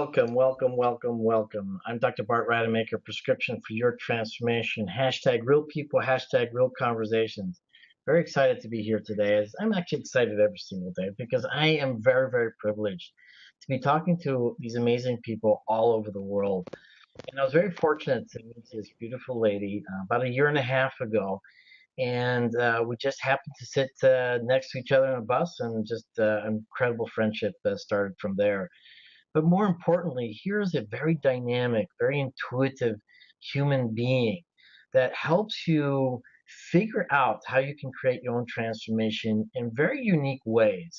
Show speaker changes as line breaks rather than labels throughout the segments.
Welcome, welcome, welcome, welcome. I'm Dr. Bart Rademaker, prescription for your transformation. Hashtag real people, hashtag real conversations. Very excited to be here today. I'm actually excited every single day because I am very, very privileged to be talking to these amazing people all over the world. And I was very fortunate to meet this beautiful lady about a year and a half ago. And we just happened to sit next to each other on a bus, and just incredible friendship started from there. But more importantly, here's a very dynamic, very intuitive human being that helps you figure out how you can create your own transformation in very unique ways.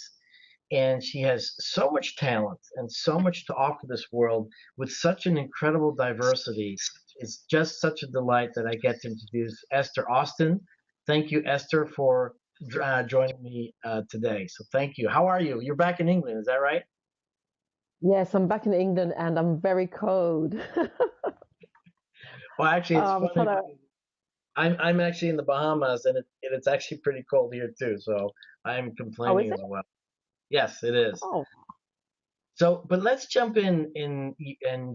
And she has so much talent and so much to offer this world with such an incredible diversity. It's just such a delight that I get to introduce Esther Austin. Thank you, Esther, for joining me today. So thank you. How are you? You're back in England, is that right?
Yes, I'm back in England and I'm very cold.
Well, actually, it's
I'm
funny
trying to.
because I'm actually in the Bahamas, and it's actually pretty cold here too. So I'm
Oh, is
complaining
it?
as well. Yes, it is.
Oh.
So, but let's jump in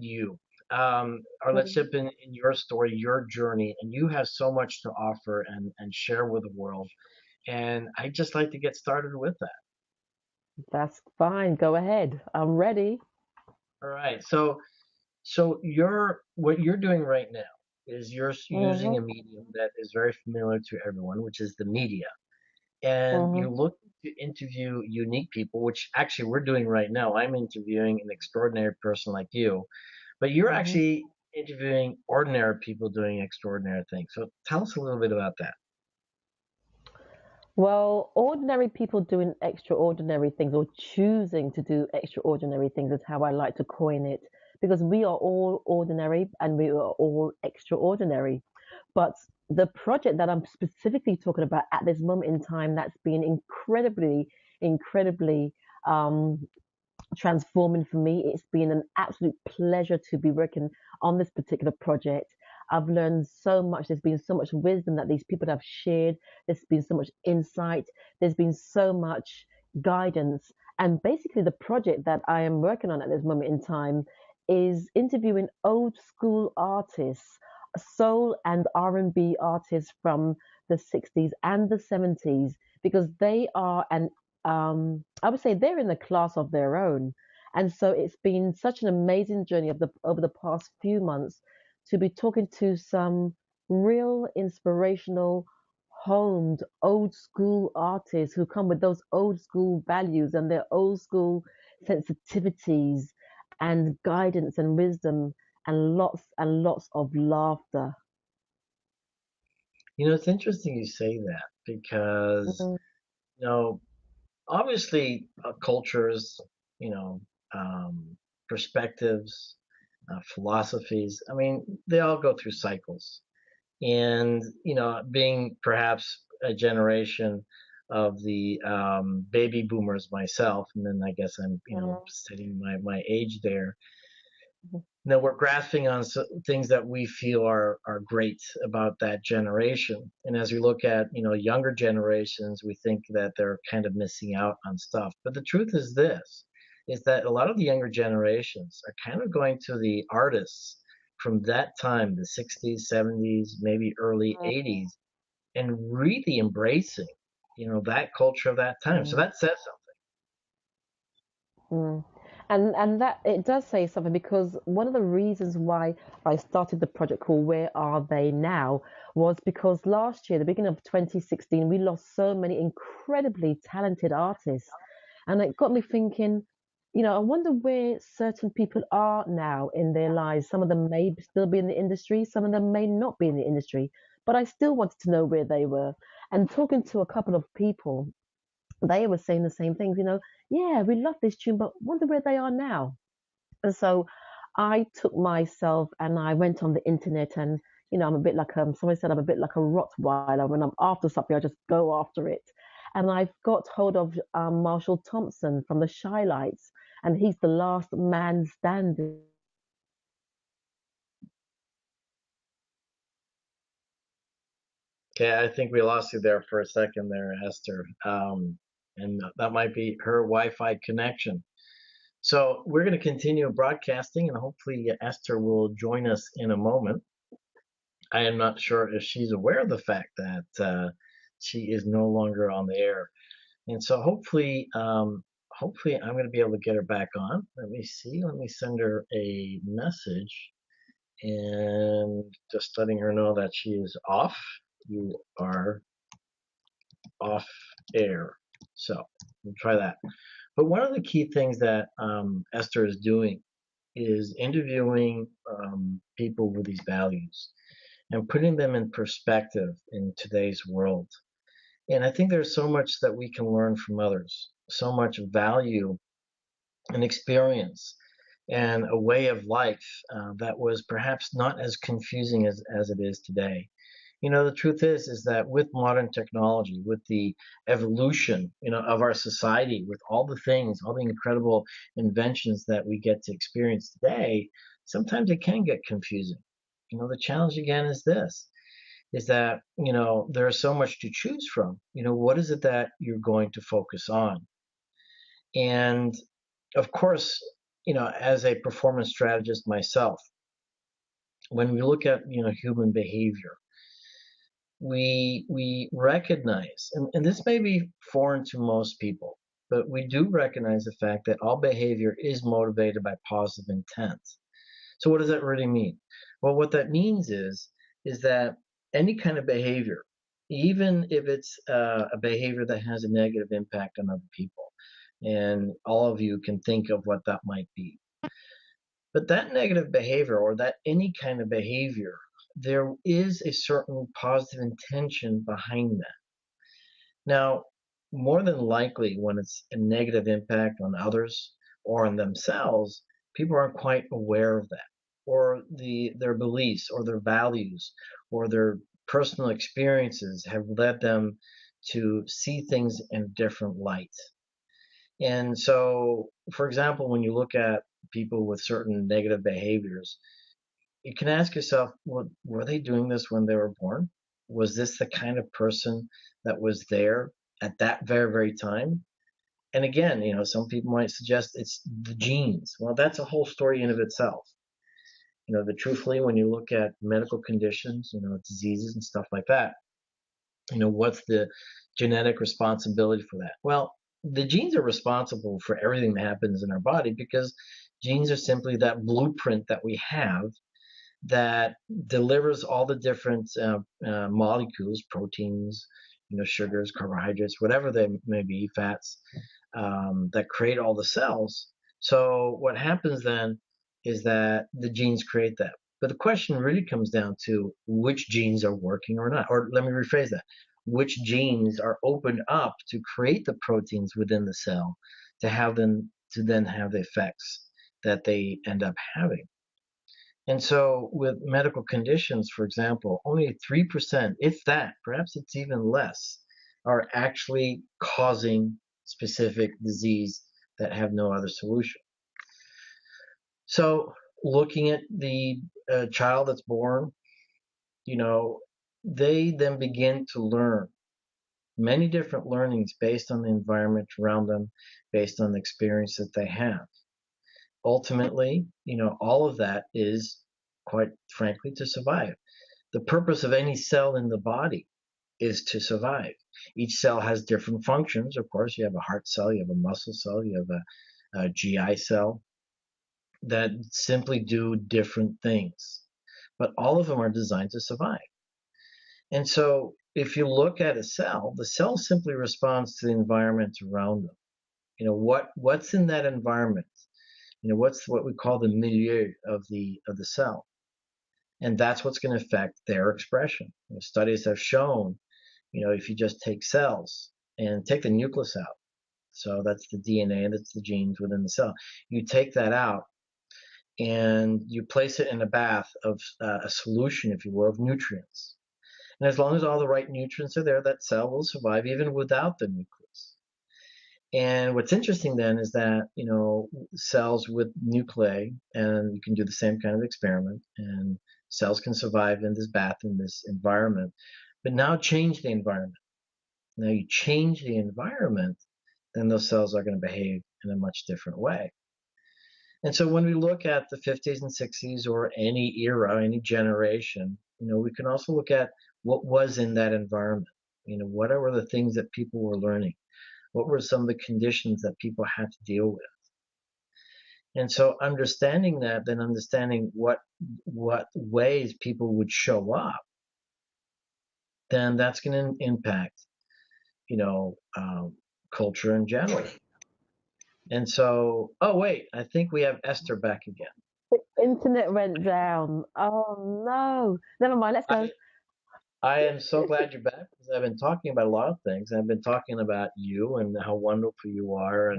you, or let's
Mhm.
jump in your story, your journey, and you have so much to offer and share with the world. And I'd just like to get started with that.
That's fine. Go ahead. I'm ready.
All right. So what you're doing right now is you're using
Hmm.
a medium that is very familiar to everyone, which is the media. And you
Hmm.
look to interview unique people, which actually we're doing right now. I'm interviewing an extraordinary person like you, but you're
Hmm.
actually interviewing ordinary people doing extraordinary things. So tell us a little bit about that.
Well, ordinary people doing extraordinary things or choosing to do extraordinary things is how I like to coin it because we are all ordinary and we are all extraordinary. But the project that I'm specifically talking about at this moment in time that's been incredibly um, transforming for me. It's been an absolute pleasure to be working on this particular project. I've learned so much. There's been so much wisdom that these people have shared. There's been so much insight. There's been so much guidance. And basically, the project that I am working on at this moment in time is interviewing old school artists, soul and R&B artists from the 60s and the 70s, because they are an I would say they're in a class of their own. And so it's been such an amazing journey of over the past few months to be talking to some real inspirational, homed, old school artists who come with those old school values and their old school sensitivities and guidance and wisdom and lots of laughter.
It's interesting you say that because,
Mm.
you know, obviously cultures, you know, um, perspectives, philosophies, I mean, they all go through cycles. And being perhaps a generation of the baby boomers myself, and then I guess I'm setting my age there. We're grasping on things that we feel are great about that generation, and as we look at younger generations, we think that they're kind of missing out on stuff. But the truth is this: is that a lot of the younger generations are kind of going to the artists from that time, the 60s, 70s, maybe early 80s, and really embracing, that culture of that time. So
Mm.
that says something.
Mm. And that it does say something because one of the reasons why I started the project called Where Are They Now was because last year, the beginning of 2016, we lost so many incredibly talented artists. And it got me thinking, I wonder where certain people are now in their lives. Some of them may still be in the industry, some of them may not be in the industry, but I still wanted to know where they were. And talking to a couple of people, they were saying the same things, yeah, we love this tune, but wonder where they are now. And so I took myself and I went on the internet and, I'm a bit like, somebody said I'm a bit like a Rottweiler. When I'm after something, I just go after it. And I've got hold of Marshall Thompson from the Shy Lights, and he's the last man standing.
Okay, I think we lost you there for a second there, Esther. And that might be her Wi-Fi connection. So we're going to continue broadcasting, and hopefully Esther will join us in a moment. I am not sure if she's aware of the fact that she is no longer on the air, and so hopefully I'm going to be able to get her back on. Let me see. Let me send her a message and just letting her know that she is off. You are off air. So we'll try that. But one of the key things that Esther is doing is interviewing people with these values and putting them in perspective in today's world. And I think there's so much that we can learn from others, so much value and experience and a way of life that was perhaps not as confusing as it is today. You know, the truth is that with modern technology, with the evolution, of our society, with all the things, all the incredible inventions that we get to experience today, sometimes it can get confusing. The challenge again is this, is that, there's so much to choose from. What is it that you're going to focus on? And of course, as a performance strategist myself, when we look at, human behavior, we recognize, and this may be foreign to most people, but we do recognize the fact that all behavior is motivated by positive intent. So what does that really mean? Well, what that means is that any kind of behavior, even if it's a behavior that has a negative impact on other people, and all of you can think of what that might be. But that negative behavior, or that any kind of behavior, there is a certain positive intention behind that. Now, more than likely, when it's a negative impact on others or on themselves, people aren't quite aware of that, or their beliefs or their values or their personal experiences have led them to see things in a different light. And so, for example, when you look at people with certain negative behaviors, you can ask yourself, well, were they doing this when they were born? Was this the kind of person that was there at that very, very time? And again, some people might suggest it's the genes. Well, that's a whole story in of itself. Truthfully, when you look at medical conditions, diseases and stuff like that, what's the genetic responsibility for that? Well, the genes are responsible for everything that happens in our body, because genes are simply that blueprint that we have that delivers all the different molecules, proteins, sugars, carbohydrates, whatever they may be, fats, that create all the cells. So what happens then is that the genes create that. But the question really comes down to which genes are working or not. Or let me rephrase that. Which genes are opened up to create the proteins within the cell to then have the effects that they end up having. And so with medical conditions, for example, only 3%, if that, perhaps it's even less, are actually causing specific disease that have no other solution. So looking at the child that's born, they then begin to learn many different learnings based on the environment around them, based on the experience that they have. Ultimately, all of that is, quite frankly, to survive. The purpose of any cell in the body is to survive. Each cell has different functions. Of course, you have a heart cell, you have a muscle cell, you have a GI cell that simply do different things. But all of them are designed to survive. And so if you look at a cell, the cell simply responds to the environment around them. What's in that environment? What's what we call the milieu of the cell. And that's what's going to affect their expression. Studies have shown, if you just take cells and take the nucleus out, so that's the DNA, that's the genes within the cell, you take that out and you place it in a bath of a solution, if you will, of nutrients. And as long as all the right nutrients are there, that cell will survive even without the nucleus. And what's interesting then is that, cells with nuclei, and you can do the same kind of experiment, and cells can survive in this bath, in this environment, but now change the environment. Now you change the environment, then those cells are going to behave in a much different way. And so when we look at the 50s and 60s or any era, any generation, we can also look at what was in that environment. What were the things that people were learning? What were some of the conditions that people had to deal with? And so understanding that, then understanding what ways people would show up, then that's going to impact, you know, um, culture in general. And so, oh wait, I think we have Esther back again.
The internet went down. Oh no. Never mind, let's go.
I, I am so glad you're back because I've been talking about a lot of things. I've been talking about you and how wonderful you are,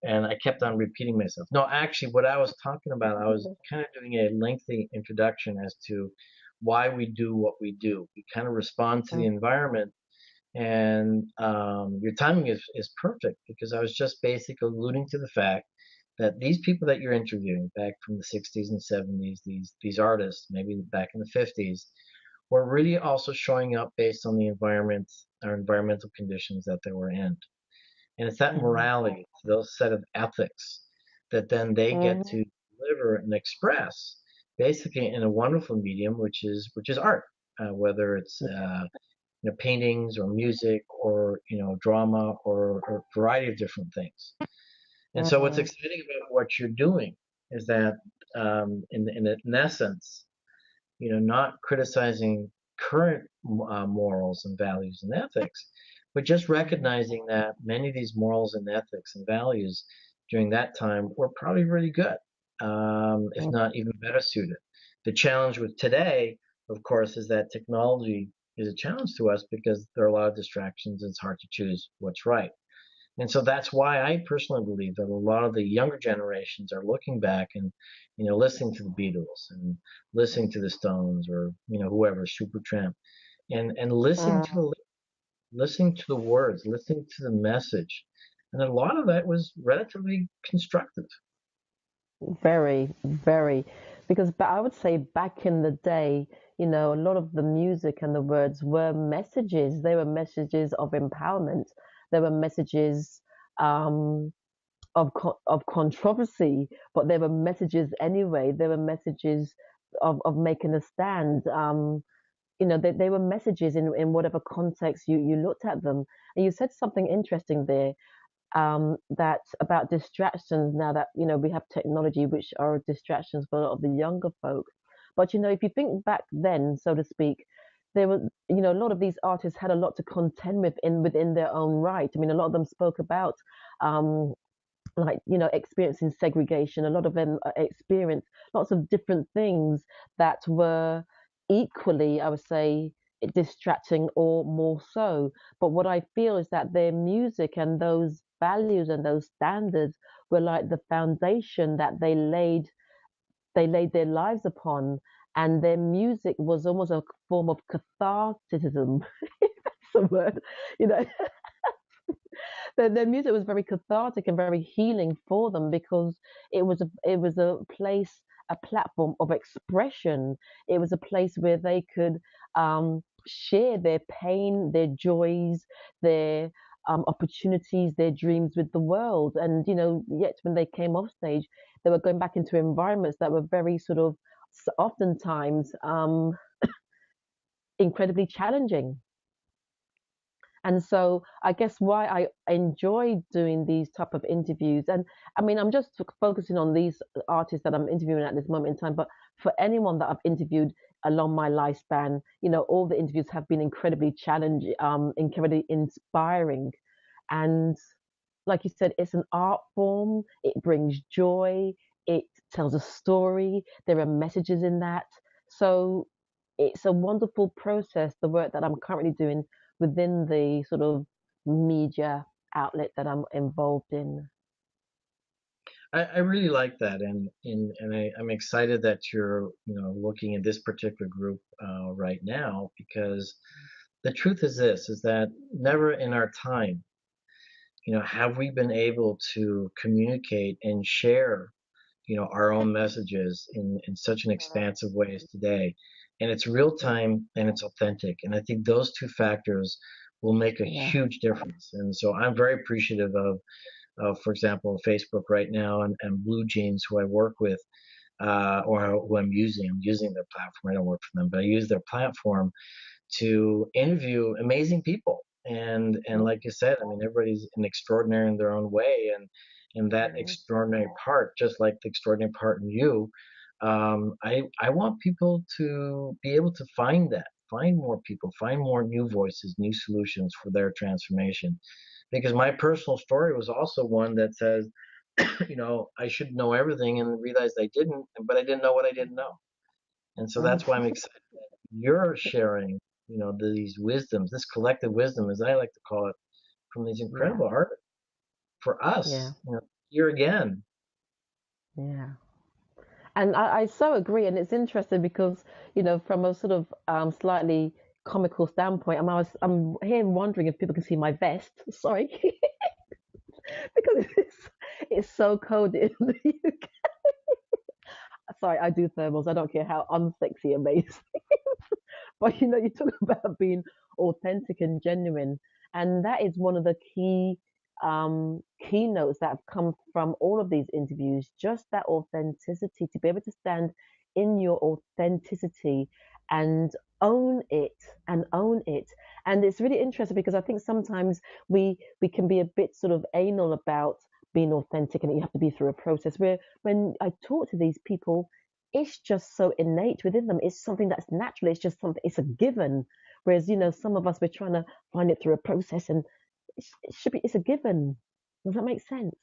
and I kept on repeating myself. No, actually, what I was talking about, I was kind of doing a lengthy introduction as to why we do what we do. We kind of respond to the environment, and your timing is perfect because I was just basically alluding to the fact that these people that you're interviewing back from the 60s and 70s, these artists, maybe back in the 50s, were really also showing up based on the environment or environmental conditions that they were in. And it's that morality, those set of ethics that then they get
Mm-hmm.
to deliver and express basically in a wonderful medium, which is art, whether it's paintings or music or drama or a variety of different things. And so what's
Mm-hmm.
exciting about what you're doing is that in essence, not criticizing current morals and values and ethics, but just recognizing that many of these morals and ethics and values during that time were probably really good, if not even better suited. The challenge with today, of course, is that technology is a challenge to us because there are a lot of distractions and it's hard to choose what's right. And so that's why I personally believe that a lot of the younger generations are looking back and, listening to the Beatles and listening to the Stones or, whoever, Supertramp, and listening to the words, listening to the message. And a lot of that was relatively constructive.
Very, very. Because I would say back in the day, a lot of the music and the words were messages. They were messages of empowerment. They were messages um, of controversy, but they were messages anyway. They were messages of making a stand. They were messages in whatever context you looked at them. And you said something interesting there, that about distractions now that we have technology which are distractions for a lot of the younger folk. But if you think back then, so to speak, there were a lot of these artists had a lot to contend with within their own right. I mean, a lot of them spoke about um, like experiencing segregation. A lot of them experienced lots of different things that were equally, I would say, distracting or more so. But what I feel is that their music and those values and those standards were like the foundation that they laid their lives upon, and their music was almost a form of catharticism. If that's a word, you know their music was very cathartic and very healing for them because it was a place, a platform of expression. It was a place where they could share their pain, their joys, their opportunities, their dreams with the world. And yet when they came off stage, they were going back into environments that were very sort of oftentimes incredibly challenging. And so I guess why I enjoy doing these type of interviews, and I mean, I'm just focusing on these artists that I'm interviewing at this moment in time, but for anyone that I've interviewed along my lifespan, all the interviews have been incredibly challenging, incredibly inspiring. And like you said, it's an art form. It brings joy. It tells a story. There are messages in that. So it's a wonderful process, the work that I'm currently doing within the sort of media outlet that I'm involved in.
I really like that, I'm excited that you're looking at this particular group right now because the truth is this: is that never in our time have we been able to communicate and share, our own messages in such an expansive way as today. And it's real time and it's authentic. And I think those two factors will make a
Yeah.
huge difference. And so I'm very appreciative of for example, Facebook right now, and Blue Jeans, who I work with, or who I'm using. I'm using their platform. I don't work for them, but I use their platform to interview amazing people. And like you said, I mean, everybody's an extraordinary in their own way, and that extraordinary part, just like the extraordinary part in you, I want people to be able to find that, find more people, find more new voices, new solutions for their transformation. Because my personal story was also one that says, I should know everything and realized I didn't, but I didn't know what I didn't know. And so that's why I'm excited you're sharing, these wisdoms, this collective wisdom, as I like to call it, from these
Yeah,
incredible artists for
yeah,
us, here again.
yeah. And I so agree. And it's interesting because, from a sort of slightly comical standpoint, I'm here wondering if people can see my vest. Sorry, because it's so cold in the UK. Sorry, I do thermals. I don't care how unsexy it may seem. But you talk about being authentic and genuine, and that is one of the keynotes that have come from all of these interviews. Just that authenticity, to be able to stand in your authenticity and own it own it. And it's really interesting because I think sometimes we can be a bit sort of anal about being authentic, and you have to be through a process. Where when I talk to these people, it's just so innate within them. It's something that's natural. It's just something. It's a given. Whereas some of us we're trying to find it through a process, and it should be. It's a given. Does that make sense?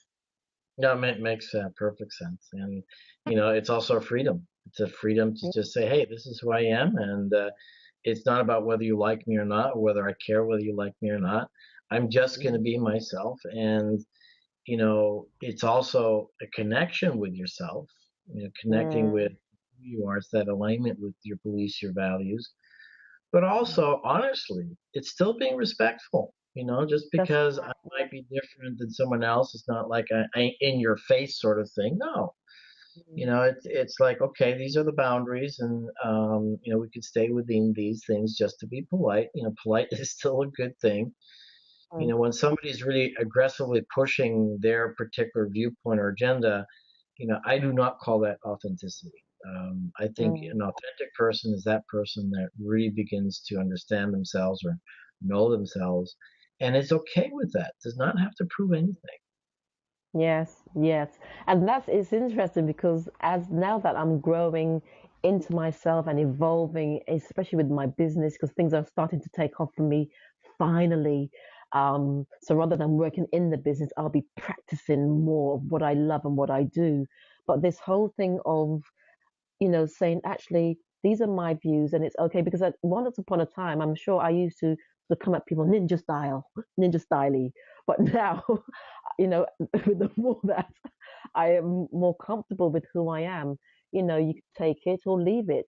No, it makes perfect sense. And, it's also a freedom. It's a freedom to just say, hey, this is who I am. And it's not about whether you like me or not, or whether I care whether you like me or not. I'm just going to be myself. And, it's also a connection with yourself, connecting
Mm,
with who you are. It's that alignment with your beliefs, your values. But also, honestly, it's still being respectful. Just
that's
because I
right.
might be different than someone else, it's not like a in your face sort of thing. No,
Mm,
it's like, okay, these are the boundaries, and we could stay within these things just to be polite. Polite is still a good thing.
mm,
When somebody's really aggressively pushing their particular viewpoint or agenda, I do not call that authenticity. I think
mm.
an authentic person is that person that really begins to understand themselves or know themselves, and is okay with that. Does not have to prove anything.
Yes, yes. And it's interesting because as now that I'm growing into myself and evolving, especially with my business, because things are starting to take off for me finally. So rather than working in the business, I'll be practicing more of what I love and what I do. But this whole thing of saying actually these are my views and it's okay because once upon a time I'm sure I used to come at people ninja style, ninja styly, but now, with the more that I am more comfortable with who I am, you can take it or leave it.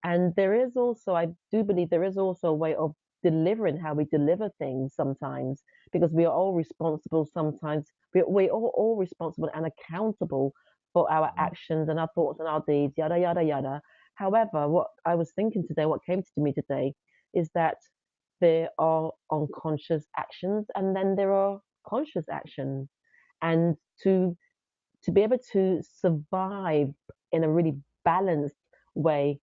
And there is also, I do believe there is also a way of delivering how we deliver things sometimes because we are all responsible sometimes. We're all responsible and accountable for our actions and our thoughts and our deeds, yada, yada, yada. However, what I was thinking today, what came to me today, is that there are unconscious actions and then there are conscious actions. And to be able to survive in a really balanced way,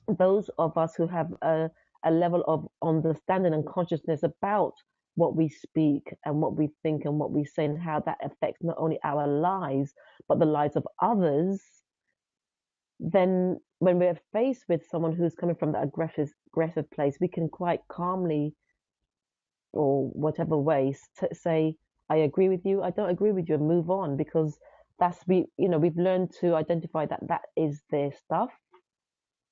those of us who have a level of understanding and consciousness about what we speak and what we think and what we say and how that affects not only our lives but the lives of others, then when we're faced with someone who's coming from that aggressive place, we can quite calmly or whatever way say, I agree with you, I don't agree with you, and move on because we've learned to identify that that is their stuff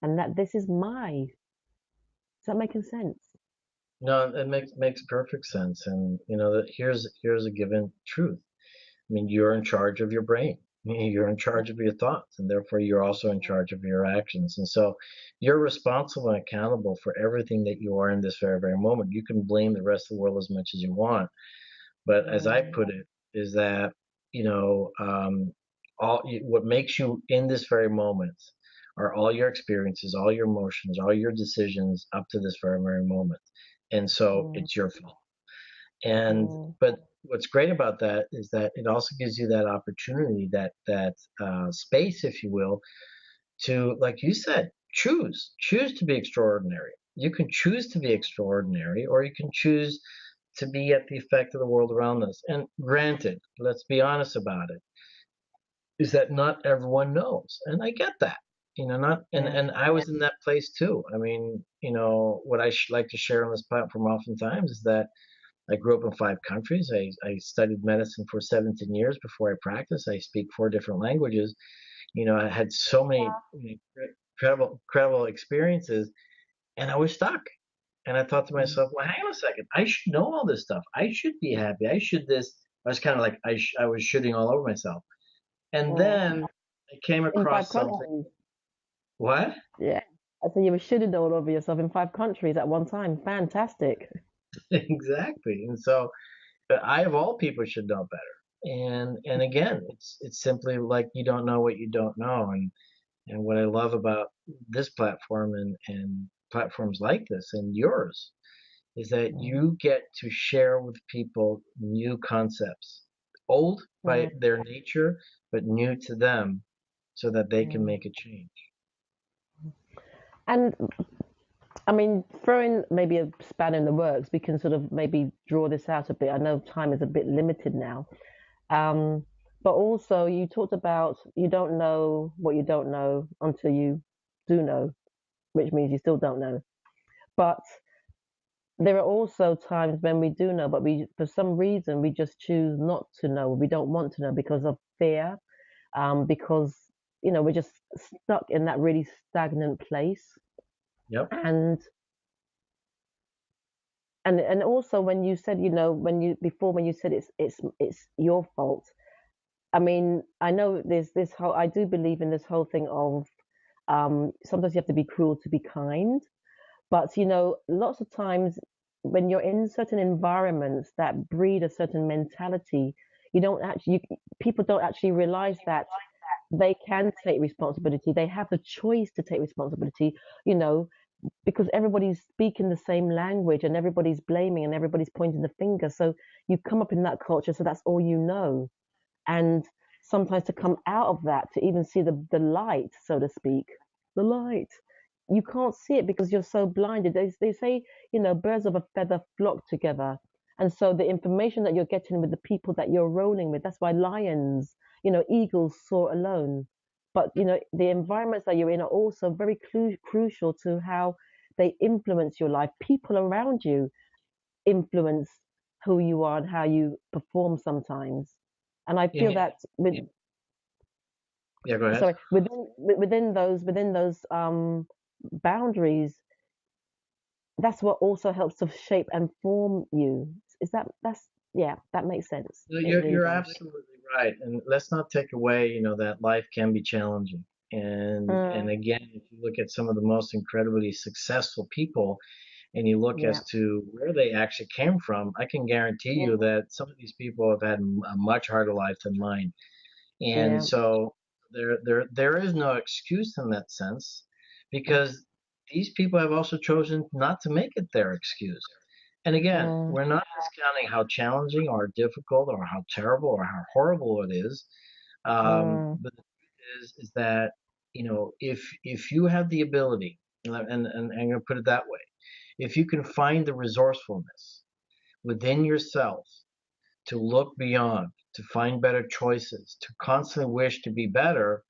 and that this is my. Is that making sense?
No, it makes perfect sense, and that here's a given truth. I mean, you're in charge of your brain. You're in charge of your thoughts, and therefore you're also in charge of your actions. And so you're responsible and accountable for everything that you are in this very, very moment. You can blame the rest of the world as much as you want, but as I
Mm,
put it, is that you know what makes you in this very moment are all your experiences, all your emotions, all your decisions up to this very, very moment. And so
mm,
it's your fault. And
Mm,
but what's great about that is that it also gives you that opportunity, that space, if you will, to, like you said, choose to be extraordinary. You can choose to be extraordinary, or you can choose to be at the effect of the world around us. And granted, let's be honest about it, is that not everyone knows, and I get that. Not
yeah.
and I was in that place too. I mean, what I like to share on this platform oftentimes is that I grew up in 5 countries. I studied medicine for 17 years before I practiced. I speak 4 different languages. I had so many incredible experiences, and I was stuck. And I thought to
Mm,
myself, well, hang on a second. I should know all this stuff. I should be happy. I should this. I was kind of like I was shooting all over myself. And
mm.
then I came
In five
across something.
countries.
What?
Yeah. I said you were shitting all over yourself in 5 countries at one time. Fantastic.
Exactly. And so I, of all people, should know better. And again, it's simply like you don't know what you don't know. And what I love about this platform and platforms like this and yours is that
Mm,
you get to share with people new concepts, old by
mm,
their nature, but new to them, so that they can
mm.
make a change.
And I mean, throwing maybe a span in the works, we can sort of maybe draw this out a bit. I know time is a bit limited now. Um, but also, you talked about you don't know what you don't know until you do know, which means you still don't know. But there are also times when we do know, but for some reason, we just choose not to know. We don't want to know because of fear, because we're just stuck in that really stagnant place.
Yep.
And and also when you said, when you said it's your fault. I mean, I know there's this whole. I do believe in this whole thing of sometimes you have to be cruel to be kind. But lots of times when you're in certain environments that breed a certain mentality, you don't actually, people don't actually realize that they can take responsibility. They have the choice to take responsibility, you know, because everybody's speaking the same language and everybody's blaming and everybody's pointing the finger. So you come up in that culture, so that's all you know. And sometimes to come out of that, to even see the light, so to speak, the light, you can't see it because you're so blinded. They say, birds of a feather flock together. And so the information that you're getting with the people that you're rolling with, that's why lions, eagles soar alone. But, the environments that you're in are also very crucial to how they influence your life. People around you influence who you are and how you perform sometimes. And I feel
Yeah,
that with
yeah, go ahead.
sorry within those boundaries, that's what also helps to shape and form you. Is that's yeah, that makes sense.
No,
It really
you're
does.
absolutely right. And let's not take away, that life can be challenging. And
Mm,
again, if you look at some of the most incredibly successful people and you look
yeah,
as to where they actually came from, I can guarantee
yeah,
you that some of these people have had a much harder life than mine. And
yeah.
so there is no excuse in that sense, because these people have also chosen not to make it their excuse. And again,
Mm,
we're not discounting how challenging or difficult or how terrible or how horrible it is.
mm,
But the truth is that, if you have the ability, and I'm going to put it that way, if you can find the resourcefulness within yourself to look beyond, to find better choices, to constantly wish to be better,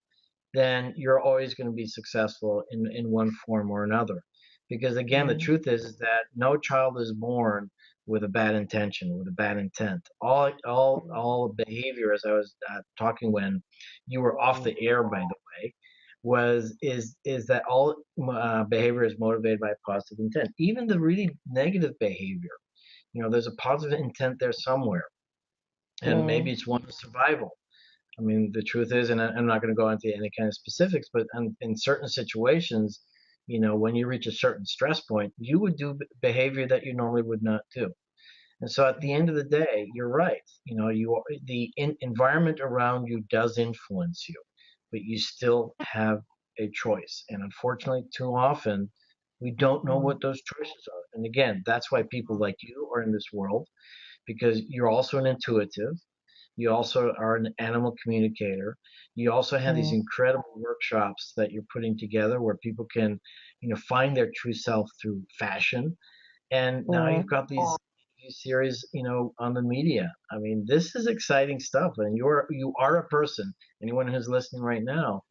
then you're always going to be successful in one form or another. Because again, the
mm,
truth is that no child is born with a bad intention, with a bad intent. All behavior, as I was talking when you were off
mm,
the air, by the way, is that all behavior is motivated by positive intent. Even the really negative behavior, there's a positive intent there somewhere, and maybe
mm,
it's one of survival. I mean, the truth is, and I'm not going to go into any kind of specifics, but in certain situations, when you reach a certain stress point, you would do behavior that you normally would not do. And so at the end of the day, you're right. The environment around you does influence you, but you still have a choice. And unfortunately, too often, we don't know
mm,
what those choices are. And again, that's why people like you are in this world, because you're also an intuitive. You also are an animal communicator. You also have these
Mm,
incredible workshops that you're putting together where people can, find their true self through fashion. And now you've
mm.
got these interview series, on the media. I mean, this is exciting stuff, and you are a person. Anyone who's listening right now,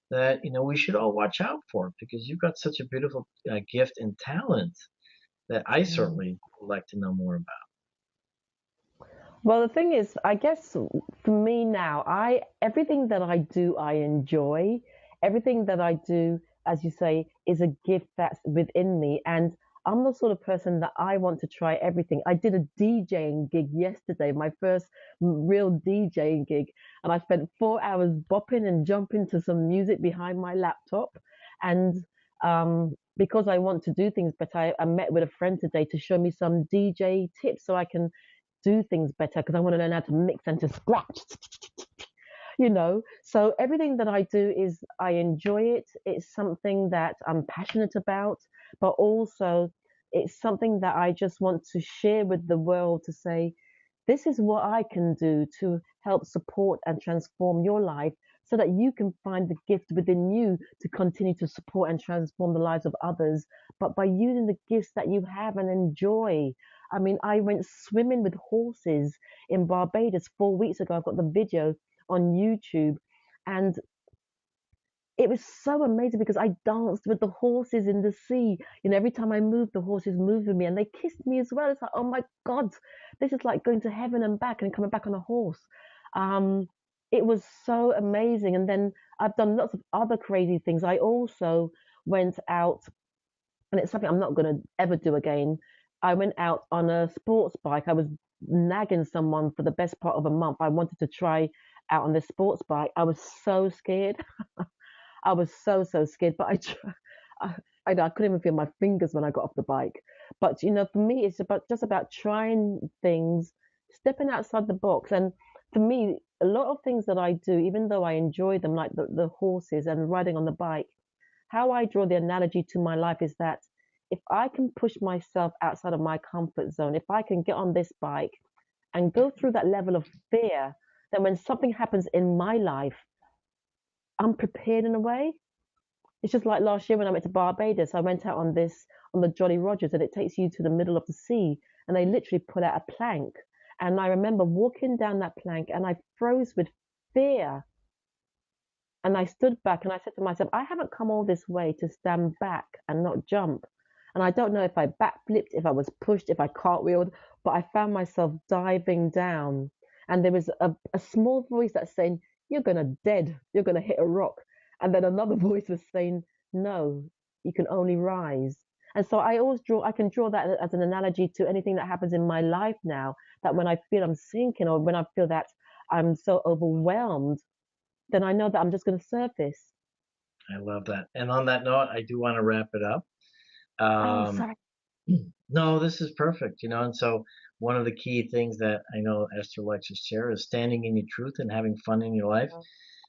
that we should all watch out for because you've got such a beautiful gift and talent that I
Mm.
certainly would like to know more about.
Well, the thing is, I guess for me now, I everything that I do, I enjoy. Everything that I do, as you say, is a gift that's within me, and I'm the sort of person that I want to try everything. I did a DJing gig yesterday, my first real DJing gig, and I spent 4 hours bopping and jumping to some music behind my laptop, and because I want to do things better, I met with a friend today to show me some DJ tips so I can do things better because I want to learn how to mix and to scratch, So everything that I do is I enjoy it. It's something that I'm passionate about, but also it's something that I just want to share with the world to say, this is what I can do to help support and transform your life so that you can find the gift within you to continue to support and transform the lives of others, but by using the gifts that you have and enjoy. I mean, I went swimming with horses in Barbados 4 weeks ago. I've got the video on YouTube, and it was so amazing because I danced with the horses in the sea. Every time I moved, the horses moved with me and they kissed me as well. It's like, oh my God, this is like going to heaven and back and coming back on a horse. Um, it was so amazing. And then I've done lots of other crazy things. I also went out, and it's something I'm not going to ever do again. I went out on a sports bike. I was nagging someone for the best part of a month. I wanted to try out on this sports bike. I was so scared. I was so, so scared, but I, I couldn't even feel my fingers when I got off the bike. But for me, it's just about trying things, stepping outside the box. And for me, a lot of things that I do, even though I enjoy them, like the horses and riding on the bike, how I draw the analogy to my life is that if I can push myself outside of my comfort zone, if I can get on this bike and go through that level of fear, then when something happens in my life, I'm prepared in a way. It's just like last year when I went to Barbados. I went out on the Jolly Rogers, and it takes you to the middle of the sea, and they literally put out a plank. And I remember walking down that plank, and I froze with fear. And I stood back, and I said to myself, I haven't come all this way to stand back and not jump. And I don't know if I backflipped, if I was pushed, if I cartwheeled, but I found myself diving down. And there was a small voice that's saying, you're gonna dead, you're gonna hit a rock. And then another voice was saying, no, you can only rise. And so I can draw that as an analogy to anything that happens in my life now, that when I feel I'm sinking or when I feel that I'm so overwhelmed, then I know that I'm just going to surface.
I love that. And on that note, I do want to wrap it up.
Oh,
Um,
sorry.
no, this is perfect, and so one of the key things that I know Esther likes to share is standing in your truth and having fun in your life,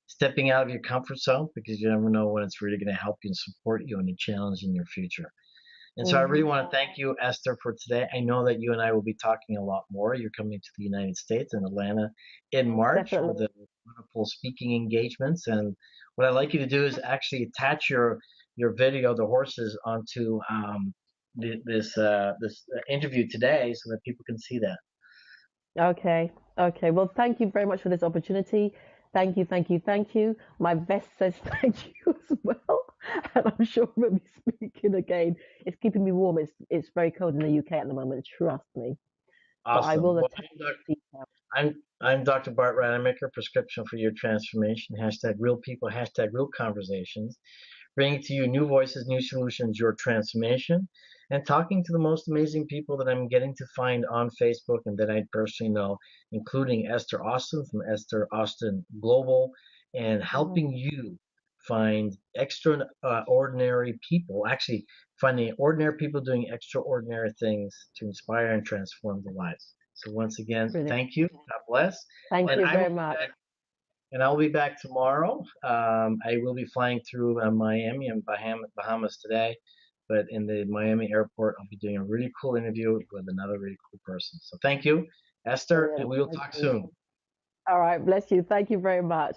stepping out of your comfort zone because you never know when it's really going to help you and support you in a challenge in your future. And so I really
Mm,
want to thank you, Esther, for today. I know that you and I will be talking a lot more. You're coming to the United States and Atlanta in March for
definitely.
the wonderful speaking engagements. And what I'd like you to do is actually attach your video, the horses, onto this interview today, so that people can see that.
Okay. Okay. Well, thank you very much for this opportunity. Thank you. Thank you. Thank you. My vest says thank you as well. And I'm sure we'll be speaking again. It's keeping me warm. It's very cold in the UK at the moment. Trust me. But I
Awesome.
will
Well,
attach the details.
I'm Dr. Bart Rademaker, prescription for your transformation. Hashtag real people, hashtag real conversations. Bringing to you new voices, new solutions, your transformation, and talking to the most amazing people that I'm getting to find on Facebook and that I personally know, including Esther Austin from Esther Austin Global, and
Mhm.
helping you find extraordinary people, actually finding ordinary people doing extraordinary things to inspire and transform their lives. So once again,
Brilliant.
thank you. God bless.
Thank
And
you
I will
very
be
much.
back and I'll be back tomorrow. I will be flying through Miami and Bahamas today, but in the Miami airport, I'll be doing a really cool interview with another really cool person. So thank you, Esther, and
Brilliant.
we will talk
Okay.
soon.
All right. Bless you. Thank you very much.